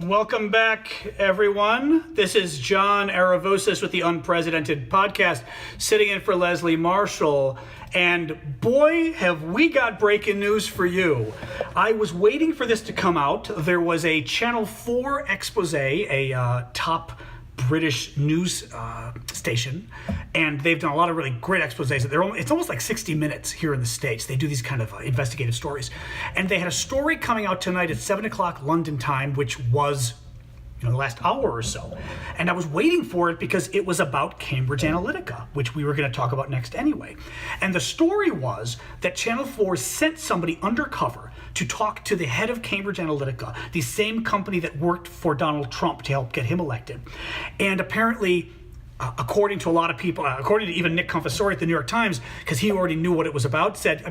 Welcome back, everyone. This is John Aravosis with the Unprecedented Podcast, sitting in for Leslie Marshall. And boy, have we got breaking news for you. I was waiting for this to come out. There was a Channel 4 expose, a top British news station, and they've done a lot of really great exposés. It's almost like 60 minutes here in the States. They do these kind of investigative stories. And they had a story coming out tonight at 7 o'clock London time, which was the last hour or so. And I was waiting for it because it was about Cambridge Analytica, which we were going to talk about next anyway. And the story was that Channel 4 sent somebody undercover to talk to the head of Cambridge Analytica, the same company that worked for Donald Trump to help get him elected. And apparently, according to a lot of people, according to even Nick Confessori at the New York Times, because he already knew what it was about, said,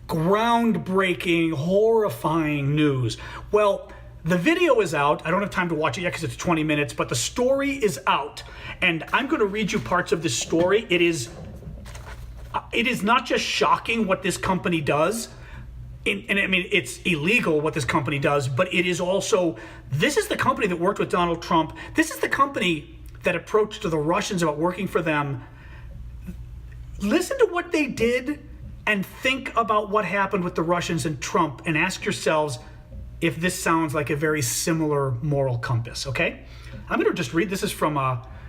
groundbreaking, horrifying news. Well, the video is out. I don't have time to watch it yet because it's 20 minutes, but the story is out. And I'm going to read you parts of this story. It is not just shocking what this company does, it's illegal what this company does, but it is also, this is the company that worked with Donald Trump. This is the company that approached the Russians about working for them. Listen to what they did and think about what happened with the Russians and Trump and ask yourselves if this sounds like a very similar moral compass, okay? I'm going to just read. This is from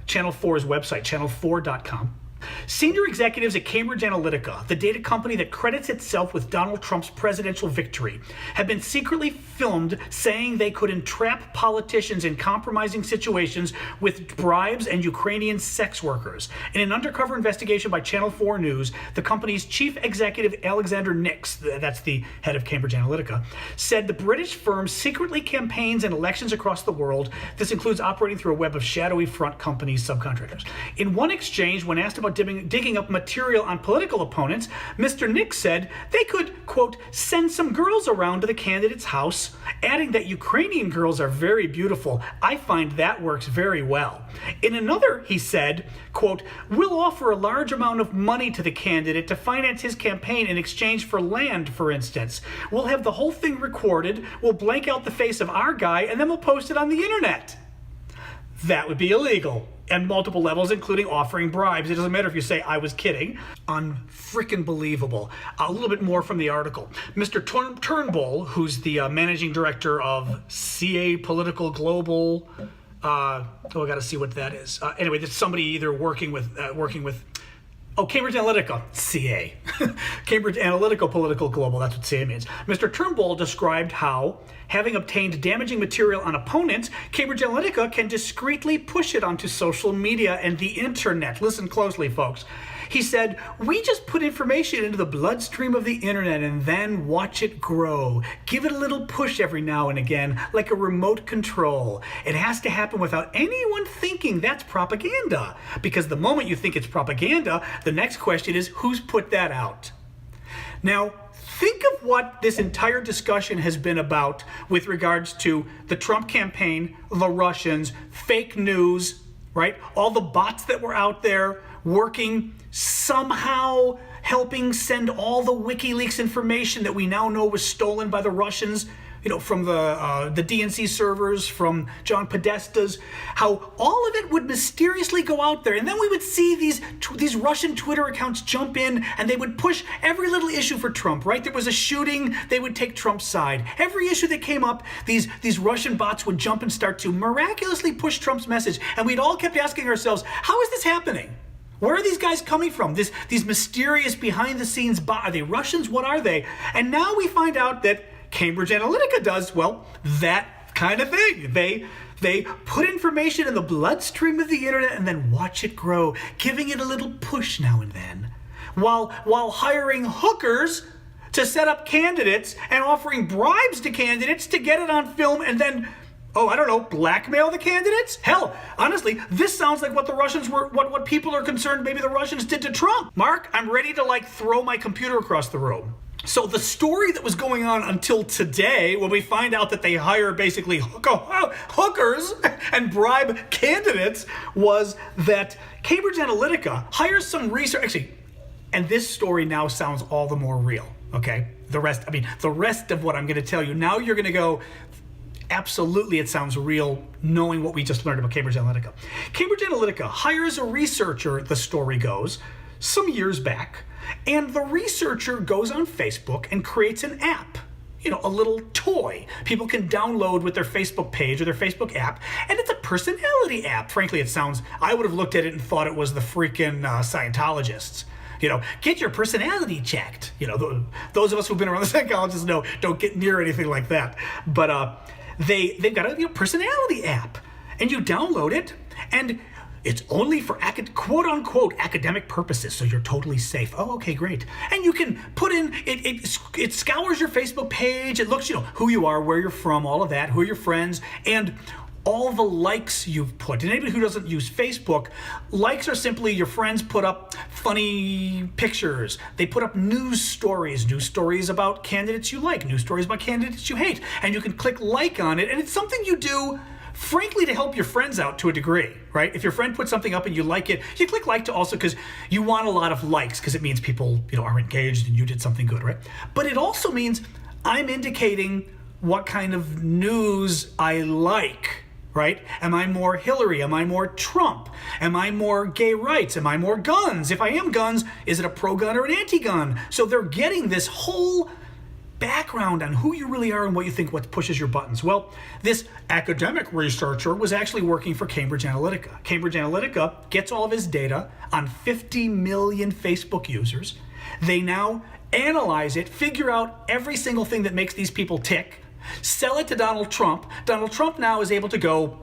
Channel 4's website, channel4.com. Senior executives at Cambridge Analytica, the data company that credits itself with Donald Trump's presidential victory, have been secretly filmed saying they could entrap politicians in compromising situations with bribes and Ukrainian sex workers. In an undercover investigation by Channel 4 News, the company's chief executive, Alexander Nix, that's the head of Cambridge Analytica, said the British firm secretly campaigns in elections across the world. This includes operating through a web of shadowy front companies, subcontractors. In one exchange, when asked about digging up material on political opponents, Mr. Nix said they could, quote, send some girls around to the candidate's house, adding that Ukrainian girls are very beautiful. I find that works very well. In another, he said, quote, we'll offer a large amount of money to the candidate to finance his campaign in exchange for land, for instance. We'll have the whole thing recorded, we'll blank out the face of our guy, and then we'll post it on the internet. That would be illegal on multiple levels, including offering bribes. It doesn't matter if you say, I was kidding. Unfrickin' believable. A little bit more from the article. Mr. Turnbull, who's the managing director of CA Political Global, I got to see what that is. Anyway, that's somebody either working with Cambridge Analytica, CA. Cambridge Analytica Political Global, that's what CA means. Mr. Turnbull described how, having obtained damaging material on opponents, Cambridge Analytica can discreetly push it onto social media and the internet. Listen closely, folks. He said, we just put information into the bloodstream of the internet and then watch it grow. Give it a little push every now and again, like a remote control. It has to happen without anyone thinking that's propaganda. Because the moment you think it's propaganda, the next question is, who's put that out? Now, think of what this entire discussion has been about with regards to the Trump campaign, the Russians, fake news, right? All the bots that were out there working, somehow helping send all the WikiLeaks information that we now know was stolen by the Russians, from the DNC servers, from John Podesta's, how all of it would mysteriously go out there. And then we would see these Russian Twitter accounts jump in and they would push every little issue for Trump, right? There was a shooting, they would take Trump's side. Every issue that came up, these Russian bots would jump and start to miraculously push Trump's message. And we'd all kept asking ourselves, how is this happening? Where are these guys coming from? These mysterious behind-the-scenes bots. Are they Russians? What are they? And now we find out that Cambridge Analytica does, that kind of thing. They put information in the bloodstream of the internet and then watch it grow, giving it a little push now and then, while hiring hookers to set up candidates and offering bribes to candidates to get it on film and then, blackmail the candidates? Hell, honestly, this sounds like what the Russians were, what people are concerned maybe the Russians did to Trump. Mark, I'm ready to throw my computer across the room. So the story that was going on until today, when we find out that they hire basically hookers and bribe candidates, was that Cambridge Analytica hires some research. Actually, and this story now sounds all the more real, okay? The rest of what I'm going to tell you, now you're going to go, Absolutely, it sounds real, knowing what we just learned about Cambridge Analytica. Cambridge Analytica hires a researcher, the story goes, some years back, and the researcher goes on Facebook and creates an app. A little toy people can download with their Facebook page or their Facebook app, and it's a personality app. Frankly, I would have looked at it and thought it was the freaking Scientologists. Get your personality checked. Those of us who've been around the psychologists know, don't get near anything like that. But they've got a personality app, and you download it, and it's only for quote-unquote academic purposes, so you're totally safe. Oh, okay, great. And you can put in, it scours your Facebook page. It looks, who you are, where you're from, all of that, who are your friends, and all the likes you've put. And anybody who doesn't use Facebook, likes are simply your friends put up funny pictures. They put up news stories about candidates you like, news stories about candidates you hate. And you can click like on it, and it's something you do frankly to help your friends out to a degree, right? If your friend puts something up and you like it, you click like to also because you want a lot of likes because it means people, are engaged and you did something good, right? But it also means I'm indicating what kind of news I like, right? Am I more Hillary? Am I more Trump? Am I more gay rights? Am I more guns? If I am guns, is it a pro-gun or an anti-gun? So they're getting this whole background on who you really are and what you think, what pushes your buttons. Well, this academic researcher was actually working for Cambridge Analytica. Cambridge Analytica gets all of his data on 50 million Facebook users. They now analyze it, figure out every single thing that makes these people tick, sell it to Donald Trump. Donald Trump now is able to go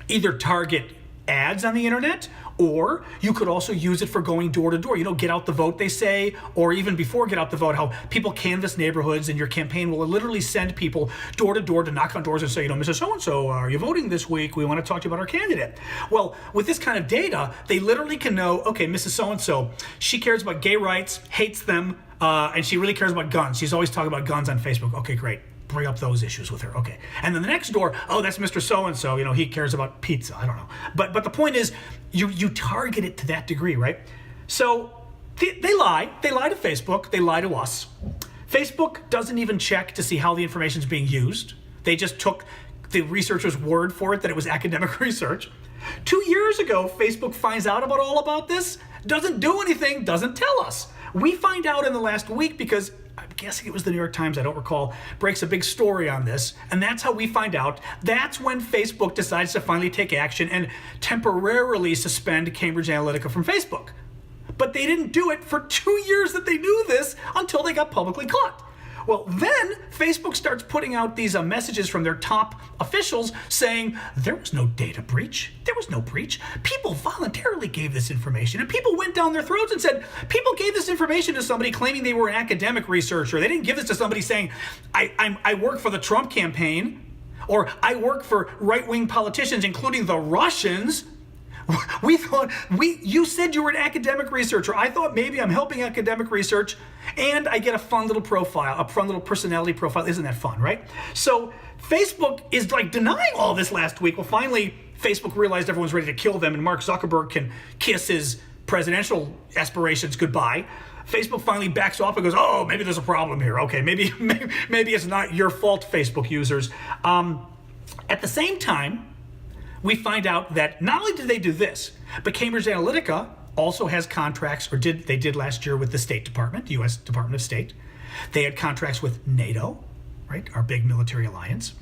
either target ads on the internet, or you could also use it for going door to door. Get out the vote, they say, or even before get out the vote, how people canvass neighborhoods, and your campaign will literally send people door to door to knock on doors and say, Mrs. So-and-so, are you voting this week? We want to talk to you about our candidate. Well, with this kind of data, they literally can know, okay, Mrs. So-and-so, she cares about gay rights, hates them, and she really cares about guns. She's always talking about guns on Facebook. Okay, great. Bring up those issues with her. Okay. And then the next door, oh, that's Mr. So-and-so, he cares about pizza. I don't know. But the point is, you target it to that degree, right? So they lie. They lie to Facebook. They lie to us. Facebook doesn't even check to see how the information is being used. They just took the researcher's word for it that it was academic research. 2 years ago, Facebook finds out about this, doesn't do anything, doesn't tell us. We find out in the last week because I'm guessing it was the New York Times, I don't recall, breaks a big story on this, and that's how we find out. That's when Facebook decides to finally take action and temporarily suspend Cambridge Analytica from Facebook. But they didn't do it for 2 years that they knew this until they got publicly caught. Well, then Facebook starts putting out these messages from their top officials saying there was no data breach. There was no breach. People voluntarily gave this information, and people went down their throats and said, people gave this information to somebody claiming they were an academic researcher. They didn't give this to somebody saying, I work for the Trump campaign, or I work for right-wing politicians, including the Russians. We thought, you said you were an academic researcher. I thought maybe I'm helping academic research, and I get a fun little profile, a fun little personality profile. Isn't that fun, right? So Facebook is denying all this last week. Well, finally, Facebook realized everyone's ready to kill them, and Mark Zuckerberg can kiss his presidential aspirations goodbye. Facebook finally backs off and goes, oh, maybe there's a problem here. Okay, maybe it's not your fault, Facebook users. At the same time, we find out that not only did they do this, but Cambridge Analytica also has contracts, or they did last year with the State Department, U.S. Department of State. They had contracts with NATO, right, our big military alliance.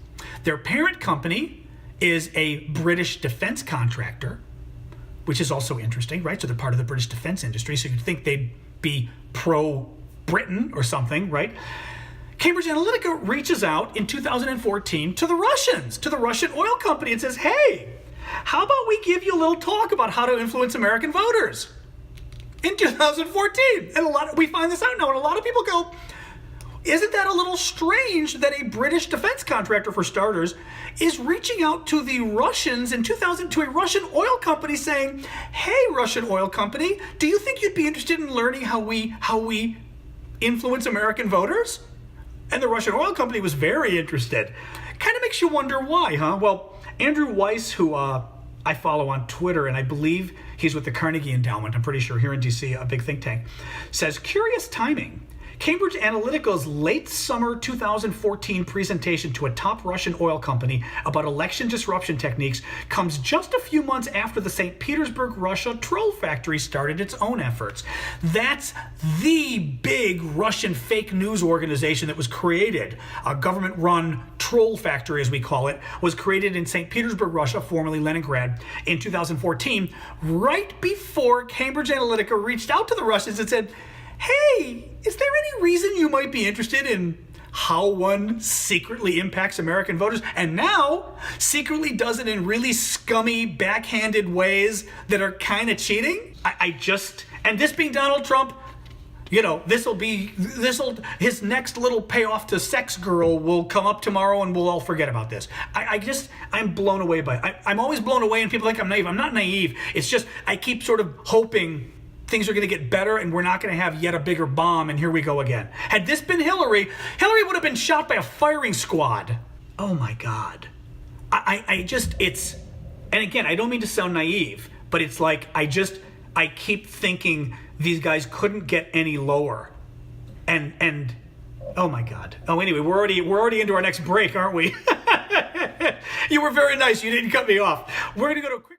Their parent company is a British defense contractor, which is also interesting, right? So they're part of the British defense industry, so you'd think they'd be pro-Britain or something, right? Cambridge Analytica reaches out in 2014 to the Russians, to the Russian oil company, and says, hey, how about we give you a little talk about how to influence American voters in 2014? And we find this out now, and a lot of people go, isn't that a little strange that a British defense contractor, for starters, is reaching out to the Russians in 2000 to a Russian oil company saying, hey, Russian oil company, do you think you'd be interested in learning how we influence American voters? And the Russian oil company was very interested. Kind of makes you wonder why, huh? Well, Andrew Weiss, who I follow on Twitter, and I believe he's with the Carnegie Endowment, I'm pretty sure, here in DC, a big think tank, says, curious timing. Cambridge Analytica's late summer 2014 presentation to a top Russian oil company about election disruption techniques comes just a few months after the St. Petersburg, Russia troll factory started its own efforts. That's the big Russian fake news organization that was created. A government-run troll factory, as we call it, was created in St. Petersburg, Russia, formerly Leningrad, in 2014, right before Cambridge Analytica reached out to the Russians and said, hey, is there any reason you might be interested in how one secretly impacts American voters and now secretly does it in really scummy, backhanded ways that are kind of cheating? And this being Donald Trump, you know, his next little payoff to sex girl will come up tomorrow and we'll all forget about this. I'm blown away by it. I'm always blown away and people think I'm naive. I'm not naive. It's just, I keep sort of hoping things are going to get better and we're not going to have yet a bigger bomb, and here we go again. Had this been Hillary would have been shot by a firing squad. Oh my God. And again, I don't mean to sound naive, but it's like, I keep thinking these guys couldn't get any lower. And oh my God. Oh, anyway, we're already into our next break, aren't we? You were very nice. You didn't cut me off. We're going to go to a quick